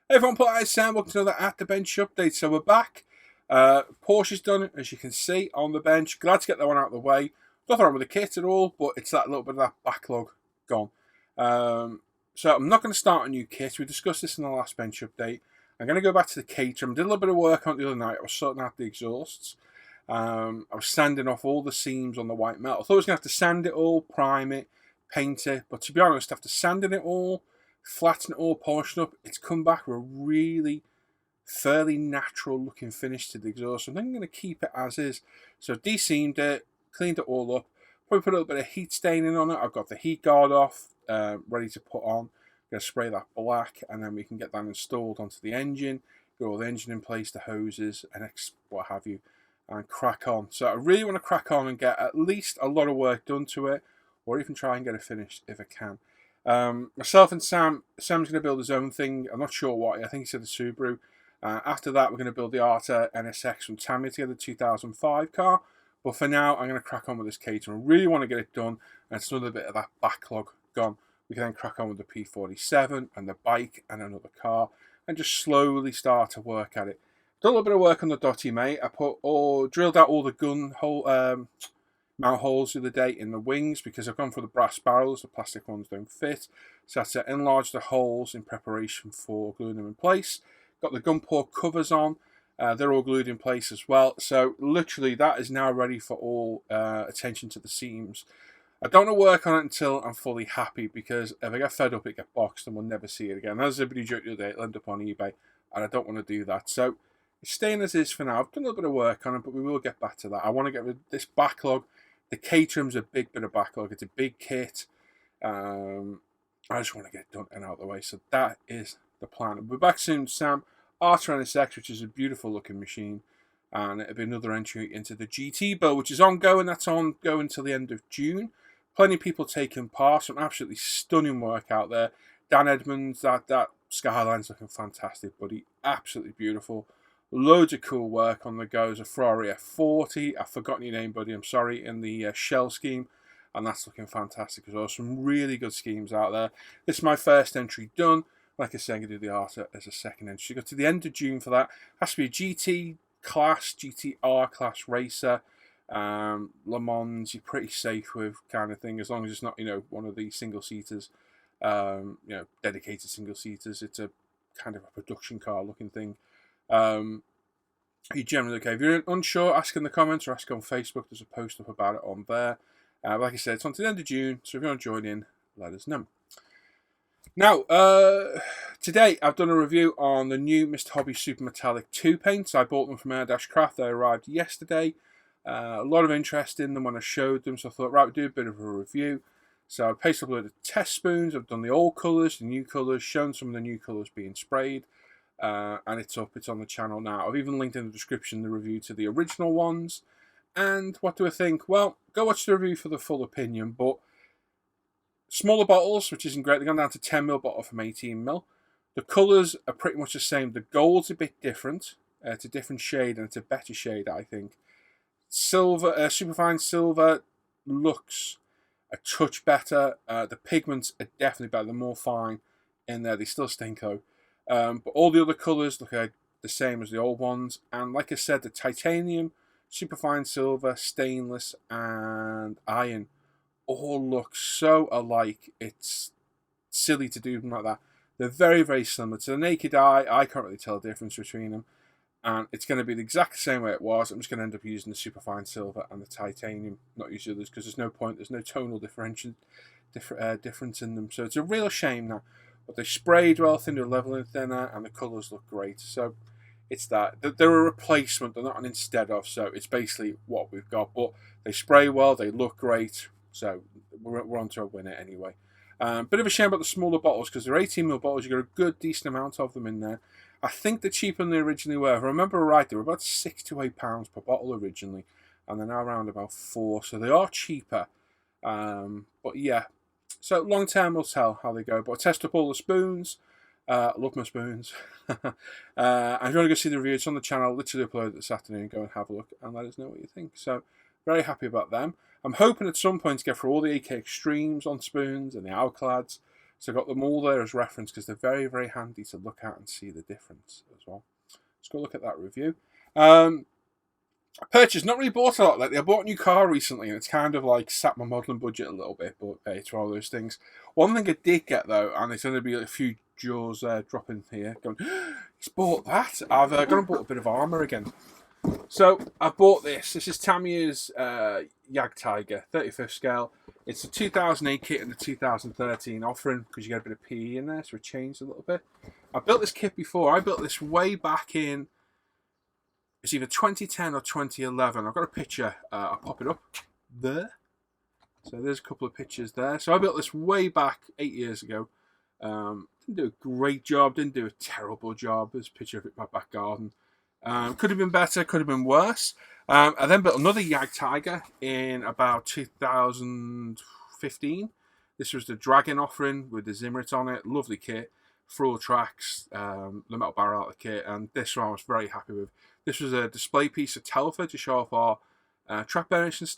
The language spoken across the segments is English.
Hey everyone, Paul Sam. Welcome to another At the Bench update. So we're back. Porsche's done, as you can see, on the bench. Glad to get that one out of the way. Nothing wrong with the kit at all, but it's that little bit of that backlog gone. So I'm not going to start a new kit. We discussed this in the last bench update. I'm going to go back to the Caterham. Did a little bit of work on it the other night. I was sorting out the exhausts. I was sanding off all the seams on the white metal. I thought I was going to have to sand it all, prime it, paint it. But to be honest, after sanding it all, flatten it all, polish it up, it's come back with a really fairly natural looking finish to the exhaust. So I think I'm going to keep it as is. So de-seamed it, cleaned it all up, probably put a little bit of heat staining on it. I've got the heat guard off, ready to put on. I'm going to spray that black, and then we can get that installed onto the engine, get all the engine in place, the hoses, and what have you, and crack on. So I really want to crack on and get at least a lot of work done to it, or even try and get it finished if I can. Myself and Sam's going to build his own thing. I'm not sure what. I think he said the Subaru. After that, we're going to build the Arta NSX from Tammy together, 2005 car. But for now, I'm going to crack on with this Caterham. I really want to get it done, and it's another bit of that backlog gone. We can then crack on with the P47 and the bike and another car, and just slowly start to work at it. Done a little bit of work on the Dotty, mate. I drilled out all the gun hole. Mount holes the other day in the wings because I've gone for the brass barrels, the plastic ones don't fit. So I had to enlarge the holes in preparation for gluing them in place. Got the gun port covers on, they're all glued in place as well. So literally that is now ready for all attention to the seams. I don't want to work on it until I'm fully happy, because if I get fed up it gets boxed and we'll never see it again. As everybody joked the other day, it'll end up on eBay, and I don't want to do that. So it's staying as is for now. I've done a little bit of work on it, but we will get back to that. I want to get rid of this backlog. The Caterham's a big bit of backlog. It's a big kit. I just want to get it done and out of the way. So that is the plan. We'll be back soon, Sam. Arta NSX, which is a beautiful looking machine. And it'll be another entry into the GT build, which is ongoing. That's ongoing until the end of June. Plenty of people taking part. Some absolutely stunning work out there. Dan Edmonds, that Skyline's looking fantastic, buddy. Absolutely beautiful. Loads of cool work on the go. There's a Ferrari F40. I've forgotten your name, buddy. I'm sorry. In the shell scheme. And that's looking fantastic as well. Some really good schemes out there. This is my first entry done. Like I said, I'm going to do the Arta as a second entry. Got to the end of June for that. Has to be a GT class, GTR class racer. Le Mans, you're pretty safe with kind of thing. As long as it's not, one of these single-seaters. Dedicated single-seaters. It's a kind of a production car looking thing. You generally okay. If you're unsure, ask in the comments or ask on Facebook. There's a post up about it on there. Like I said, it's on to the end of June, so if you want to join in, let us know. Now, today I've done a review on the new Mr. Hobby Super Metallic 2 paints. I bought them from Air Craft. They arrived yesterday. A lot of interest in them when I showed them, so I thought, right, we'll do a bit of a review. So I've pasted up a load of test spoons. I've done the old colours, the new colours, shown some of the new colours being sprayed. And it's on the channel now. I've even linked in the description the review to the original ones. And what do I think? Well, go watch the review for the full opinion, but smaller bottles, which isn't great. They've gone down to 10ml bottle from 18ml. The colours are pretty much the same. The gold's a bit different. It's a different shade, and it's a better shade, I think. Silver, superfine silver looks a touch better. The pigments are definitely better. They're more fine in there. They still stink though. But all the other colours look like the same as the old ones. And like I said, the titanium, superfine silver, stainless, and iron all look so alike. It's silly to do them like that. They're very, very similar. To the naked eye, I can't really tell the difference between them. And it's going to be the exact same way it was. I'm just going to end up using the superfine silver and the titanium, not use the others, because there's no point. There's no tonal difference in them. So it's a real shame now. But they sprayed well thin, they're leveling thinner, and the colours look great. So it's that. They're a replacement, they're not an instead of, so it's basically what we've got. But they spray well, they look great, so we're on to a winner anyway. Bit of a shame about the smaller bottles, because they're 18ml bottles, you got a good, decent amount of them in there. I think they're cheaper than they originally were. If I remember right, they were about £6 to £8 per bottle originally, and they're now around about £4, so they are cheaper. But yeah. So long term will tell how they go. But I test up all the spoons. I love my spoons. And if you want to go see the review, it's on the channel. Literally uploaded this afternoon. Go and have a look and let us know what you think. So very happy about them. I'm hoping at some point to get through all the AK Extremes on spoons and the Alclads. So I've got them all there as reference because they're very, very handy to look at and see the difference as well. Let's go look at that review. I purchased, not really bought a lot lately. I bought a new car recently, and it's kind of like sat my modelling budget a little bit, but hey, it's one of those things. One thing I did get, though, and it's going to be a few jaws dropping here, going, he's bought that? I've gone and bought a bit of armour again. So, I bought this. This is Tamiya's Jag Tiger, 35th scale. It's a 2008 kit and the 2013 offering, because you get a bit of PE in there, so it changed a little bit. I built this kit before. I built this way back in... It's either 2010 or 2011. I've got a picture. I'll pop it up there. So there's a couple of pictures there. So I built this way back 8 years ago. Didn't do a great job. Didn't do a terrible job. There's a picture of it in my back garden. Could have been better. Could have been worse. I then built another Jag Tiger in about 2015. This was the Dragon offering with the Zimrit on it. Lovely kit. Full tracks. The metal barrel out of the kit. And this one I was very happy with. This was a display piece of Telfer to show off our track bearings and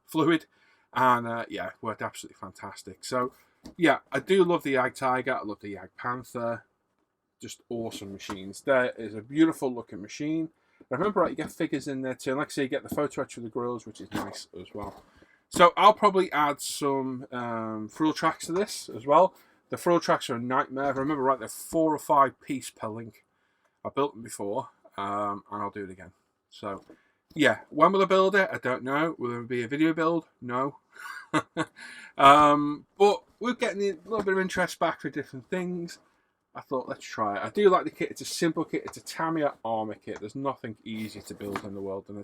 fluid, and yeah, worked absolutely fantastic. So yeah, I do love the Jag Tiger, I love the Jag Panther, just awesome machines. There is a beautiful looking machine. I remember right, you get figures in there too, and like I say, you get the photo etch with the grills, which is nice as well. So I'll probably add some frill tracks to this as well. The frill tracks are a nightmare. If I remember right, they're 4 or 5 piece per link. I built them before. And I'll do it again. So, yeah, when will I build it? I don't know. Will there be a video build? No. But we're getting a little bit of interest back for different things. I thought, let's try it. I do like the kit. It's a simple kit. It's a Tamiya armour kit. There's nothing easier to build in the world than a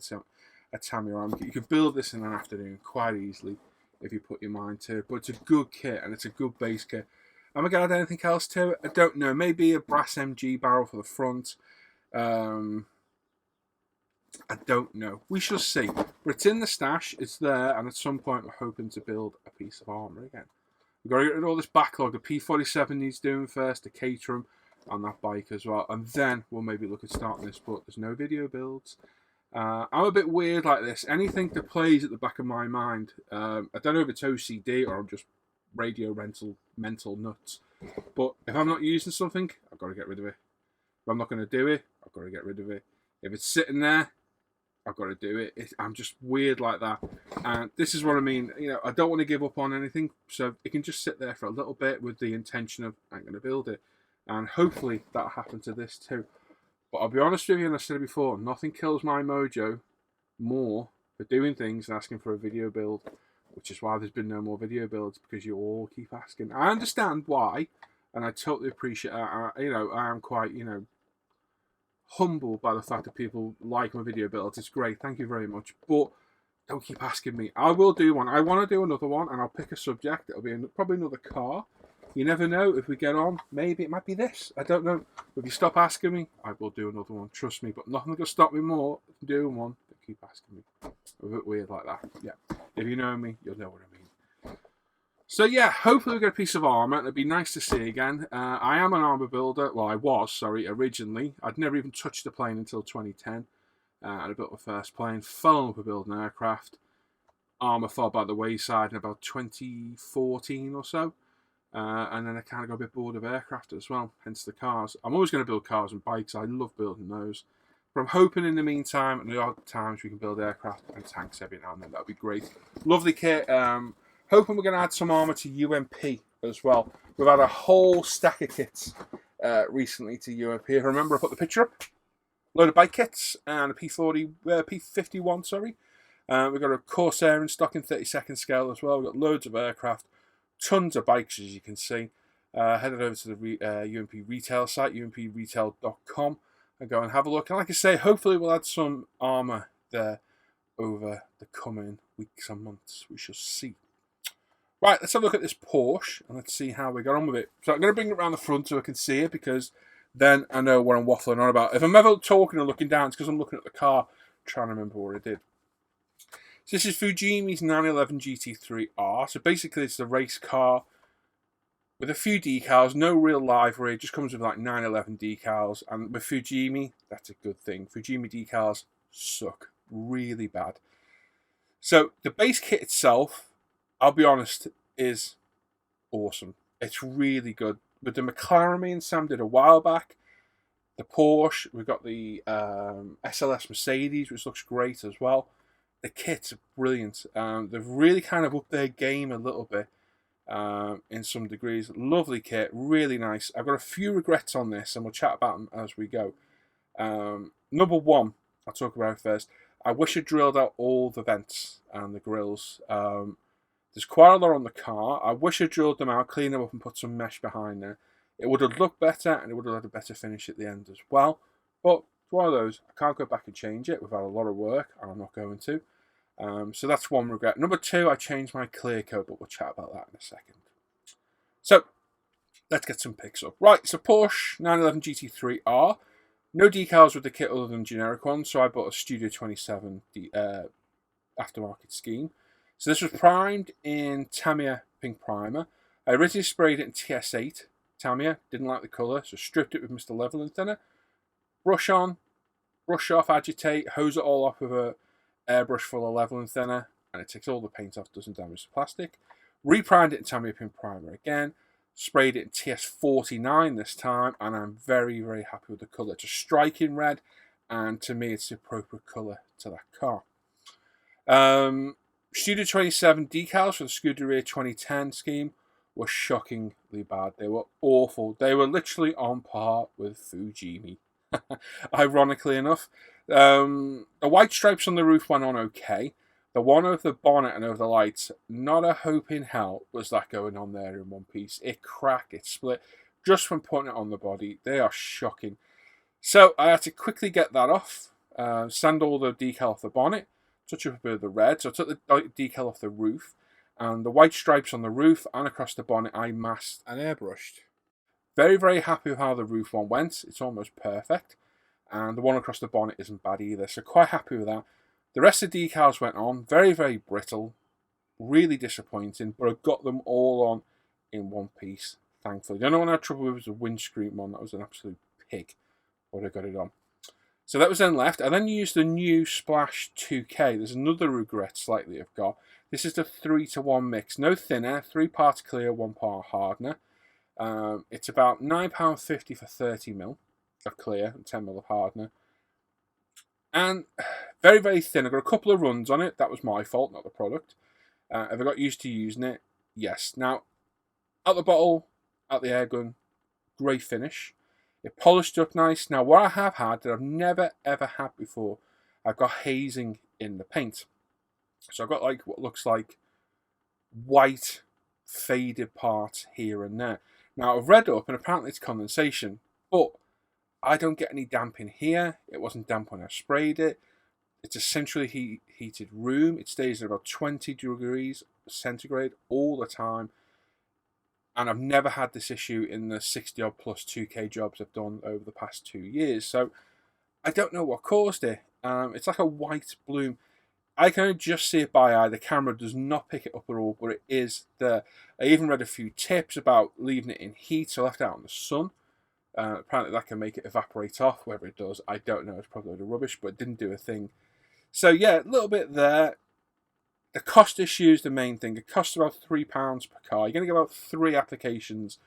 Tamiya armour kit. You can build this in an afternoon quite easily if you put your mind to it. But it's a good kit, and it's a good base kit. Am I going to add anything else to it? I don't know. Maybe a brass MG barrel for the front. I don't know. We shall see. But it's in the stash. It's there, and at some point we're hoping to build a piece of armour again. We've got to get rid of all this backlog. The P47 needs doing first, the Caterham on that bike as well, and then we'll maybe look at starting this. But there's no video builds. I'm a bit weird like this. Anything that plays at the back of my mind. I don't know if it's OCD or I'm just radio rental mental nuts. But if I'm not using something, I've got to get rid of it. If I'm not going to do it, I've got to get rid of it. If it's sitting there, I've got to do it. I'm just weird like that. And this is what I mean. You know, I don't want to give up on anything. So it can just sit there for a little bit with the intention of, I'm going to build it. And hopefully that'll happen to this too. But I'll be honest with you, and I said it before, nothing kills my mojo more for doing things and asking for a video build. Which is why there's been no more video builds, because you all keep asking. I understand why. And I totally appreciate it. I am quite, humbled by the fact that people like my video builds. It's great. Thank you very much. But don't keep asking me. I will do one. I want to do another one, and I'll pick a subject. It'll be probably another car. You never know. If we get on, maybe it might be this. I don't know. If you stop asking me, I will do another one. Trust me. But nothing will stop me more than doing one. But keep asking me. I'm a bit weird like that. Yeah. If you know me, you'll know what I mean. So yeah, hopefully we get a piece of armour. It'd be nice to see again. I am an armour builder. Well, I was, originally. I'd never even touched a plane until 2010. I built my first plane, fell in love with building aircraft. Armour fell by the wayside in about 2014 or so. And then I kind of got a bit bored of aircraft as well, hence the cars. I'm always going to build cars and bikes. I love building those. But I'm hoping in the meantime, and the odd times we can build aircraft and tanks every now and then. That would be great. Lovely kit. Hoping we're going to add some armour to UMP as well. We've had a whole stack of kits recently to UMP. If I remember, I put the picture up. Load of bike kits and a P51, sorry. We've got a Corsair in stock in 32nd scale as well. We've got loads of aircraft, tons of bikes, as you can see. Headed over to the UMP retail site, umpretail.com, and go and have a look. And like I say, hopefully we'll add some armour there over the coming weeks and months. We shall see. Right, let's have a look at this Porsche, and let's see how we got on with it. So I'm going to bring it around the front so I can see it, because then I know what I'm waffling on about. If I'm ever talking and looking down, it's because I'm looking at the car, trying to remember what I did. So this is Fujimi's 911 GT3R. So basically it's the race car with a few decals, no real livery. It just comes with like 911 decals. And with Fujimi, that's a good thing. Fujimi decals suck really bad. So the base kit itself, I'll be honest, is awesome. It's really good. With the McLaren me and Sam did a while back, the Porsche, we've got the SLS Mercedes, which looks great as well. The kits are brilliant. They've really kind of upped their game a little bit in some degrees. Lovely kit, really nice. I've got a few regrets on this, and we'll chat about them as we go. Number one, I'll talk about it first. I wish I drilled out all the vents and the grills. There's quite a lot on the car. I wish I drilled them out, cleaned them up, and put some mesh behind there. It would have looked better, and it would have had a better finish at the end as well. But it's one of those. I can't go back and change it. We've had a lot of work, and I'm not going to. So that's one regret. Number two, I changed my clear coat, but we'll chat about that in a second. So let's get some picks up. Right, so Porsche 911 GT3R. No decals with the kit other than generic ones, so I bought a Studio 27 aftermarket scheme. So this was primed in Tamiya Pink Primer. I originally sprayed it in TS8 Tamiya, didn't like the colour, so stripped it with Mr. Leveling Thinner. Brush on, brush off, agitate, hose it all off with a airbrush full of leveling thinner, and it takes all the paint off, doesn't damage the plastic. Reprimed it in Tamiya Pink Primer again, sprayed it in TS49 this time, and I'm very, very happy with the colour. It's a striking red, and to me it's the appropriate colour to that car. Studio 27 decals for the Scuderia 2010 scheme were shockingly bad. They were awful. They were literally on par with Fujimi. Ironically enough. The white stripes on the roof went on okay. The one over the bonnet and over the lights, not a hope in hell was that going on there in one piece. It cracked, it split, just from putting it on the body. They are shocking. So I had to quickly get that off, sand all the decal off the bonnet, touch up a bit of the red. So I took the decal off the roof, and the white stripes on the roof and across the bonnet I masked and airbrushed. Very, very happy with how the roof one went. It's almost perfect. And the one across the bonnet isn't bad either, so quite happy with that. The rest of the decals went on, very, very brittle, really disappointing, but I got them all on in one piece, thankfully. The only one I had trouble with was the windscreen one. That was an absolute pig, but I got it on. So that was then left. I then used the new Splash 2K. There's another regret slightly I've got. This is the 3-to-1 mix. No thinner, 3 parts clear, 1 part hardener. It's about £9.50 for 30ml of clear and 10ml of hardener. And very, very thin. I got a couple of runs on it. That was my fault, not the product. Have I got used to using it? Yes. Now, out the bottle, out the air gun, grey finish. It polished up nice. Now, what I have had that I've never, ever had before, I've got hazing in the paint. So I've got like what looks like white faded parts here and there. Now, I've read up, and apparently it's condensation, but I don't get any damp in here. It wasn't damp when I sprayed it. It's a centrally heated room. It stays at about 20 degrees centigrade all the time. And I've never had this issue in the 60 odd plus 2K jobs I've done over the past 2 years. So I don't know what caused it. It's like a white bloom. I can just see it by eye. The camera does not pick it up at all, but it is there. I even read a few tips about leaving it in heat, so left it out in the sun. Apparently that can make it evaporate off. Whether it does, I don't know. It's probably a load of rubbish, but it didn't do a thing. So yeah, a little bit there. The cost issue is the main thing. It costs about £3 per car. You're going to get about 3 applications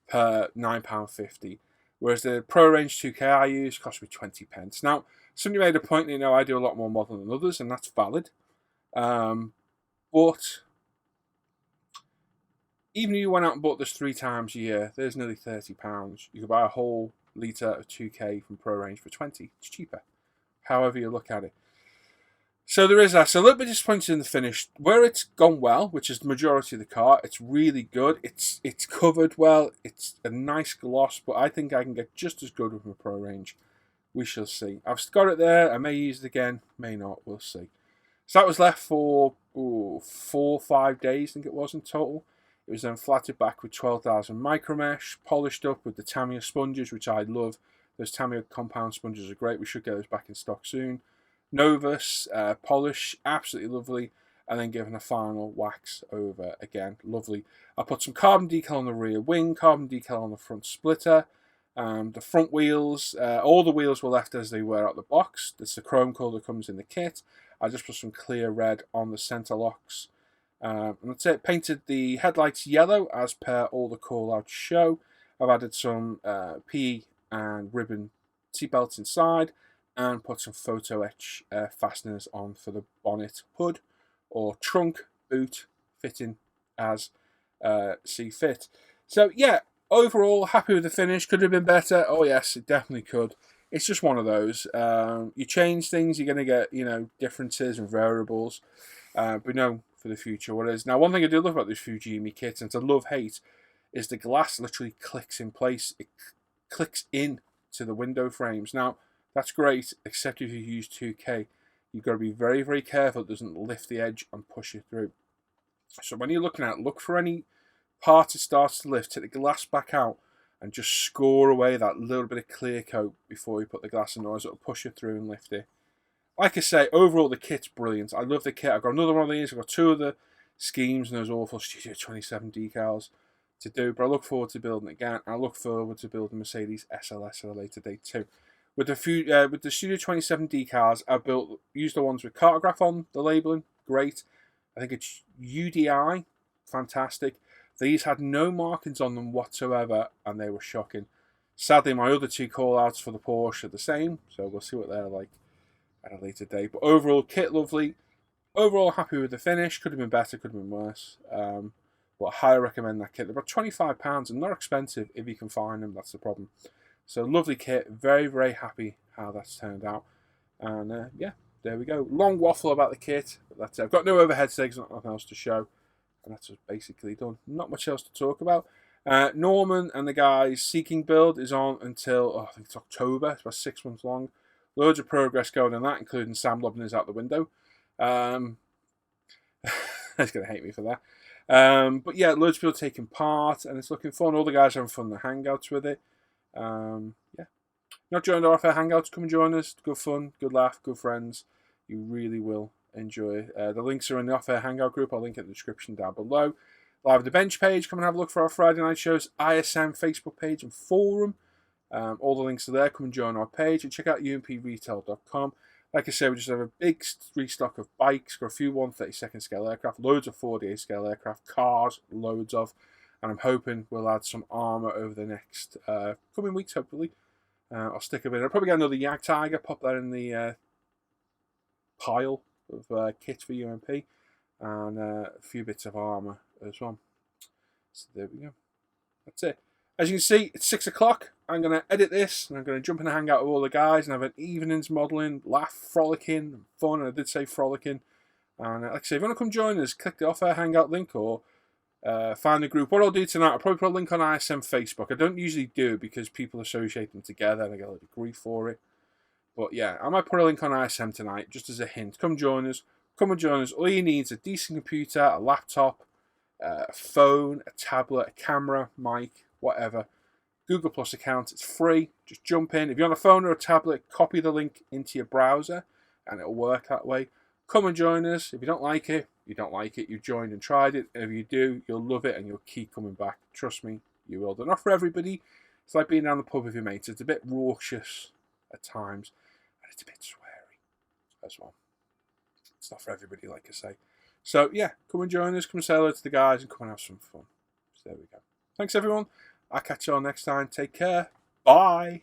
per £9.50. Whereas the Pro Range 2K I use cost me 20 pence. Now, somebody made a point, I do a lot more modelling than others, and that's valid. But even if you went out and bought this 3 times a year, there's nearly £30. You could buy a whole litre of 2K from Pro Range for 20. It's cheaper, however you look at it. So there is that. So a little bit disappointed in the finish. Where it's gone well, which is the majority of the car, it's really good. It's covered well. It's a nice gloss, but I think I can get just as good with my Pro Range. We shall see. I've got it there. I may use it again, may not. We'll see. So that was left for 4 or 5 days, I think it was in total. It was then flatted back with 12,000 micromesh, polished up with the Tamiya sponges, which I love. Those Tamiya compound sponges are great. We should get those back in stock soon. Novus, polish, absolutely lovely, and then given a final wax over again, lovely. I put some carbon decal on the rear wing, carbon decal on the front splitter, the front wheels, all the wheels were left as they were out the box. That's the chrome colour that comes in the kit. I just put some clear red on the centre locks, And that's it. Painted the headlights yellow as per all the call-outs show. I've added some PE and ribbon seatbelts inside and put some photo etch fasteners on for the bonnet, hood, or trunk, boot, fitting as see fit. So yeah, overall happy with the finish. Could have been better. Oh yes, it definitely could. It's just one of those. You change things, you're going to get differences and variables. But no, for the future, what is now? One thing I do love about this Fujimi kit, and to love-hate, is the glass literally clicks in place. It clicks in to the window frames. Now that's great, except if you use 2K, you've got to be very, very careful it doesn't lift the edge and push you through. So when you're looking at, look for any part it starts to lift, take the glass back out, and just score away that little bit of clear coat before you put the glass in, or it'll push it through and lift it. Like I say, overall the kit's brilliant. I love the kit. I've got another one of these. I've got two of the schemes and those awful Studio 27 decals to do, but I look forward to building it again. I look forward to building Mercedes SLS at a later date too. With the Studio 27 decals, I've used the ones with cartograph on the labelling. Great. I think it's UDI. Fantastic. These had no markings on them whatsoever, and they were shocking. Sadly, my other two call-outs for the Porsche are the same, so we'll see what they're like at a later date. But overall, kit lovely. Overall, happy with the finish. Could have been better, could have been worse. But I highly recommend that kit. They're about £25 and not expensive if you can find them. That's the problem. So lovely kit. Very, very happy how that's turned out. And yeah, there we go. Long waffle about the kit. But that's it. I've got no overhead segs, nothing else to show. And that's basically done. Not much else to talk about. Norman and the guys' Seeking build is on until, I think it's October. It's about 6 months long. Loads of progress going on that, including Sam lobbing his out the window. He's going to hate me for that. But yeah, loads of people taking part, and it's looking fun. All the guys are having fun in the Hangouts with it. Yeah. Not joined our Off Air Hangouts, come and join us. Good fun, good laugh, good friends. You really will enjoy. The links are in the Off Air Hangout group. I'll link it in the description down below. Live at the Bench page. Come and have a look for our Friday night shows. ISM Facebook page and forum. All the links are there. Come and join our page and check out umpretail.com. Like I said, we just have a big restock of bikes, got a few 132nd scale aircraft, loads of 48 scale aircraft, cars, loads of, and I'm hoping we'll add some armour over the next coming weeks, hopefully. I'll stick a bit. I'll probably get another Yag Tiger, pop that in the pile of kit for UMP, and a few bits of armour as well. So there we go. That's it. As you can see, it's 6 o'clock. I'm going to edit this, and I'm going to jump in a hangout with all the guys and have an evening's modelling, laugh, frolicking, fun. And I did say frolicking. And like I say, if you want to come join us, click the Off Air Hangout link or find the group. What I'll do tonight, I'll probably put a link on ISM Facebook. I don't usually do it because people associate them together and I get a lot of grief for it. But yeah, I might put a link on ISM tonight, just as a hint. Come join us. Come and join us. All you need is a decent computer, a laptop, a phone, a tablet, a camera, mic, whatever. Google Plus account, it's free. Just jump in. If you're on a phone or a tablet, copy the link into your browser and it'll work that way. Come and join us. If you don't like it, you don't like it. You've joined and tried it. And if you do, you'll love it and you'll keep coming back. Trust me, you will. They're not for everybody. It's like being down the pub with your mates. It's a bit raucous at times and it's a bit sweary as well. It's not for everybody, like I say. So yeah, come and join us. Come and say hello to the guys and come and have some fun. So there we go. Thanks everyone. I'll catch you all next time. Take care. Bye.